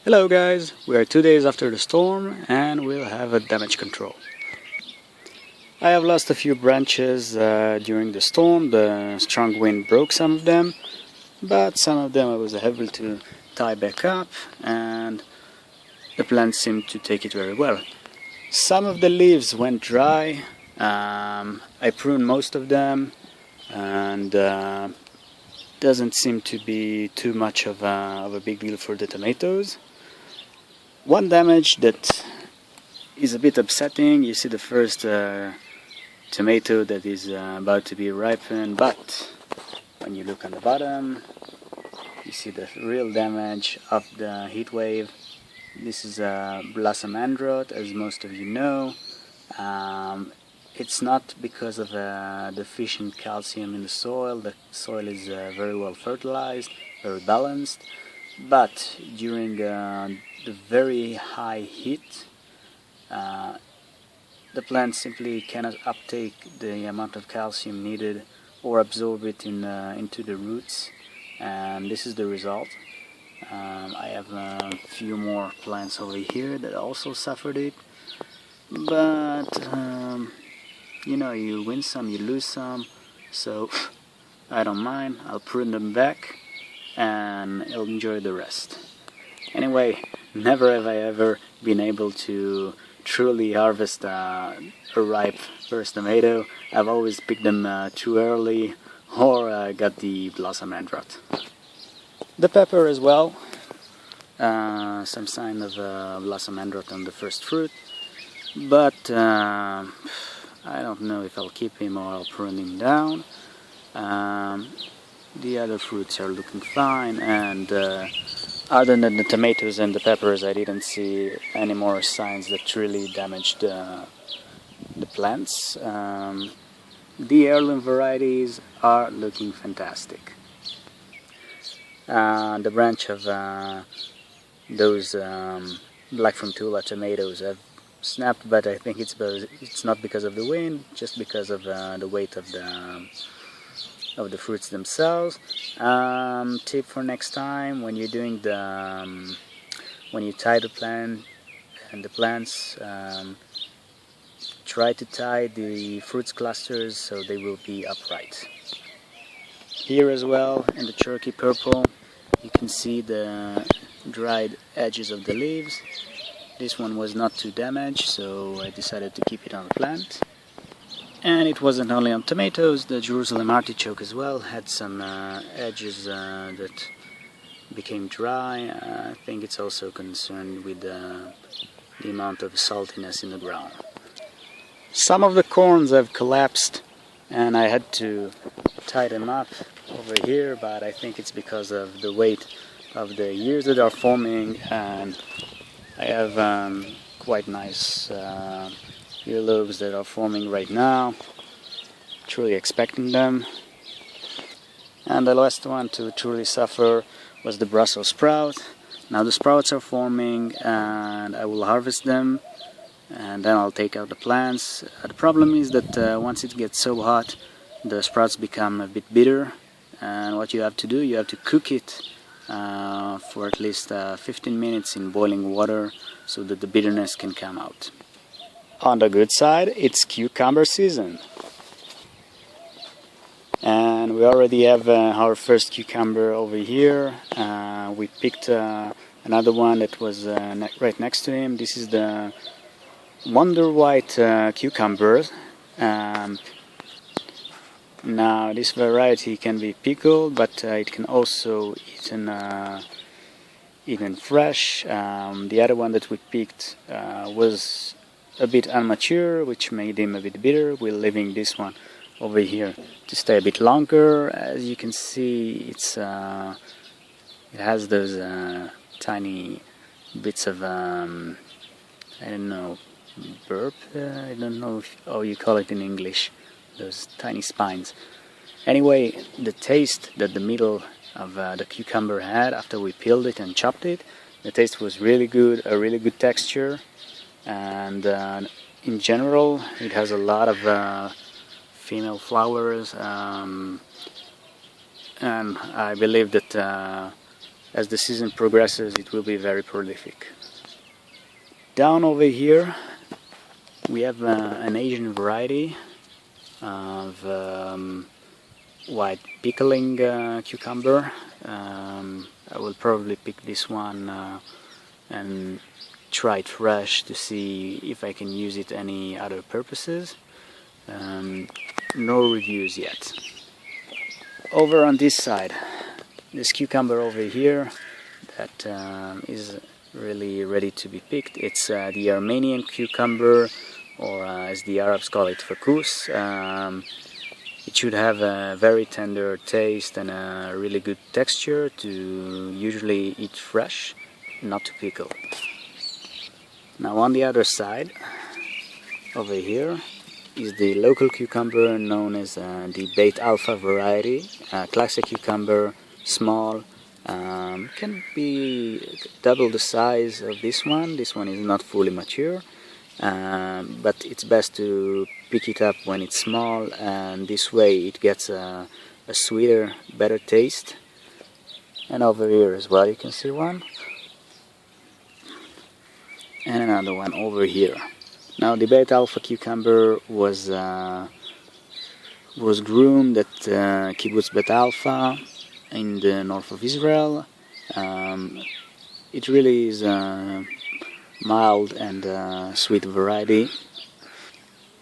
Hello guys, we are 2 days after the storm and we'll have a damage control. I have lost a few branches during the storm. The strong wind broke some of them, but some of them I was able to tie back up and the plants seemed to take it very well. Some of the leaves went dry. I pruned most of them and doesn't seem to be too much of a big deal for the tomatoes. One damage that is a bit upsetting, you see the first tomato that is about to be ripened, but when you look on the bottom you see the real damage of the heat wave. This is a blossom end rot, as most of you know. It's not because of deficient calcium in the soil. The soil is very well fertilized, very balanced, but during the very high heat the plant simply cannot uptake the amount of calcium needed or absorb it into the roots, and this is the result. I have a few more plants over here that also suffered it, but you know, you win some, you lose some, so I don't mind. I'll prune them back and I'll enjoy the rest. Anyway, never have I ever been able to truly harvest a ripe first tomato. I've always picked them too early or got the blossom end rot. The pepper as well, some sign of blossom end rot on the first fruit, but I don't know if I'll keep him or I'll prune him down. The other fruits are looking fine, and other than the tomatoes and the peppers, I didn't see any more signs that really damaged the plants. The heirloom varieties are looking fantastic. The branch of those black from Tula tomatoes have snapped, but I think it's not because of the wind, just because of the weight of the fruits themselves. Tip for next time: when you're doing when you tie the plant and the plants, try to tie the fruits clusters so they will be upright. Here as well, in the Cherokee purple, you can see the dried edges of the leaves. This one was not too damaged, so I decided to keep it on the plant. And it wasn't only on tomatoes, the Jerusalem artichoke as well had some edges that became dry. I think it's also concerned with the amount of saltiness in the ground. Some of the corns have collapsed and I had to tie them up over here, but I think it's because of the weight of the ears that are forming, and I have quite nice earlobes that are forming right now. Truly expecting them. And the last one to truly suffer was the Brussels sprout. Now the sprouts are forming and I will harvest them and then I'll take out the plants. The problem is that once it gets so hot, the sprouts become a bit bitter, and what you have to do, you have to cook it for at least 15 minutes in boiling water so that the bitterness can come out. On the good side, it's cucumber season. And we already have our first cucumber over here. We picked another one that was right next to him. This is the Wonder White cucumber. Now this variety can be pickled, but it can also eaten fresh. The other one that we picked was a bit immature, which made him a bit bitter. We're leaving this one over here to stay a bit longer. As you can see, it has those tiny bits of I don't know, burp. I don't know how you call it in English. Those tiny spines. Anyway, the taste that the middle of the cucumber had after we peeled it and chopped it, the taste was really good, a really good texture, and in general it has a lot of female flowers, and I believe that as the season progresses it will be very prolific. Down over here we have an Asian variety of white pickling cucumber. I will probably pick this one and try it fresh to see if I can use it any other purposes. No reviews yet. Over on this side, this cucumber over here that is really ready to be picked. It's the Armenian cucumber, or as the Arabs call it, fakus. It should have a very tender taste and a really good texture to usually eat fresh, not to pickle. Now on the other side, over here, is the local cucumber known as the Beit Alpha variety. Classic cucumber, small, can be double the size of this one. This one is not fully mature, but it's best to pick it up when it's small, and this way it gets a sweeter, better taste. And over here as well you can see one, and another one over here. Now the Beit Alpha cucumber was groomed at Kibbutz Beit Alpha in the north of Israel. It really is a mild and sweet variety,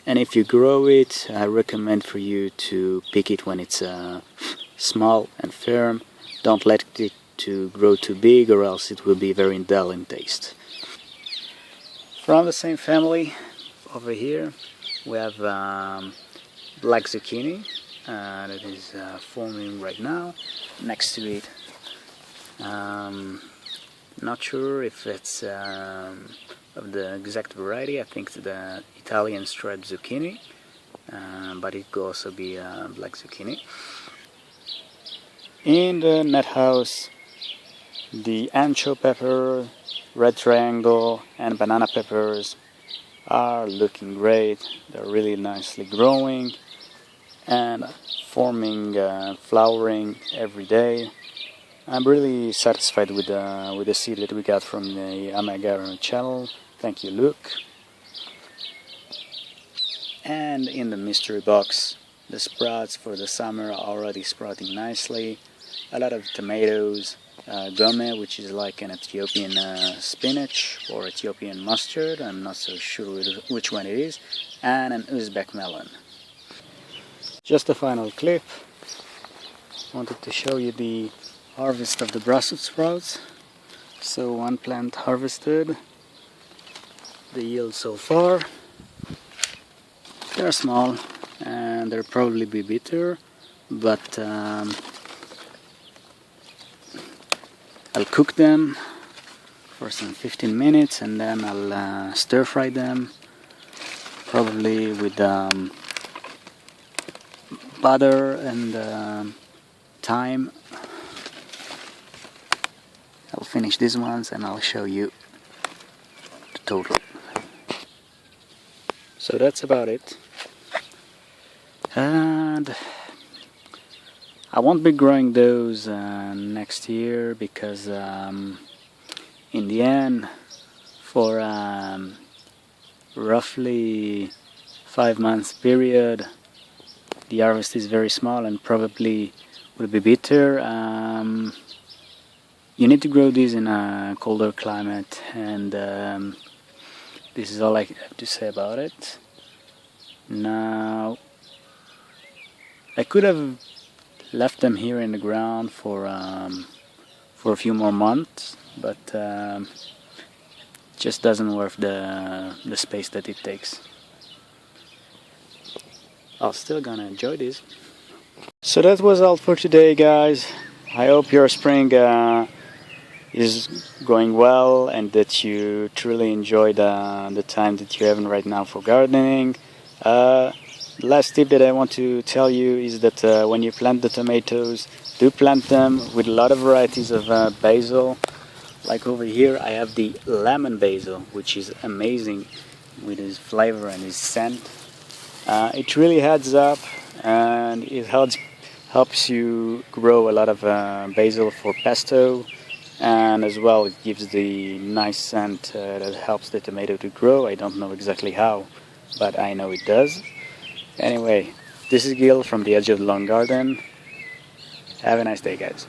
and if you grow it, I recommend for you to pick it when it's small and firm. Don't let it to grow too big, or else it will be very dull in taste. From the same family, over here we have black zucchini that is forming right now next to it. Not sure if it's of the exact variety. I think it's the Italian striped zucchini, but it could also be black zucchini. In the net house, the ancho pepper, red triangle and banana peppers are looking great. They're really nicely growing and forming, flowering every day. I'm really satisfied with the seed that we got from the Amagaro channel. Thank you, Luke. And in the mystery box, the sprouts for the summer are already sprouting nicely. A lot of tomatoes, gome, which is like an Ethiopian spinach or Ethiopian mustard, I'm not so sure which one it is, and an Uzbek melon. Just a final clip. Wanted to show you the harvest of the Brussels sprouts. So one plant harvested. The yield so far, they're small and they'll probably be bitter, but I'll cook them for some 15 minutes and then I'll stir fry them, probably with butter and thyme. I'll finish these ones and I'll show you the total. So that's about it. And I won't be growing those next year because in the end, for roughly 5 months period, the harvest is very small and probably will be bitter. You need to grow these in a colder climate, and this is all I have to say about it. Now, I could have left them here in the ground for a few more months, but just doesn't worth the space that it takes. I'm still gonna enjoy this. So that was all for today, guys. I hope your spring is going well and that you truly enjoy the time that you're having right now for gardening. Last tip that I want to tell you is that when you plant the tomatoes, do plant them with a lot of varieties of basil. Like over here I have the lemon basil, which is amazing with its flavor and its scent. It really adds up, and it helps you grow a lot of basil for pesto and as well it gives the nice scent that helps the tomato to grow. I don't know exactly how, but I know it does. Anyway, this is Gil from the edge of the lawn garden. Have a nice day, guys.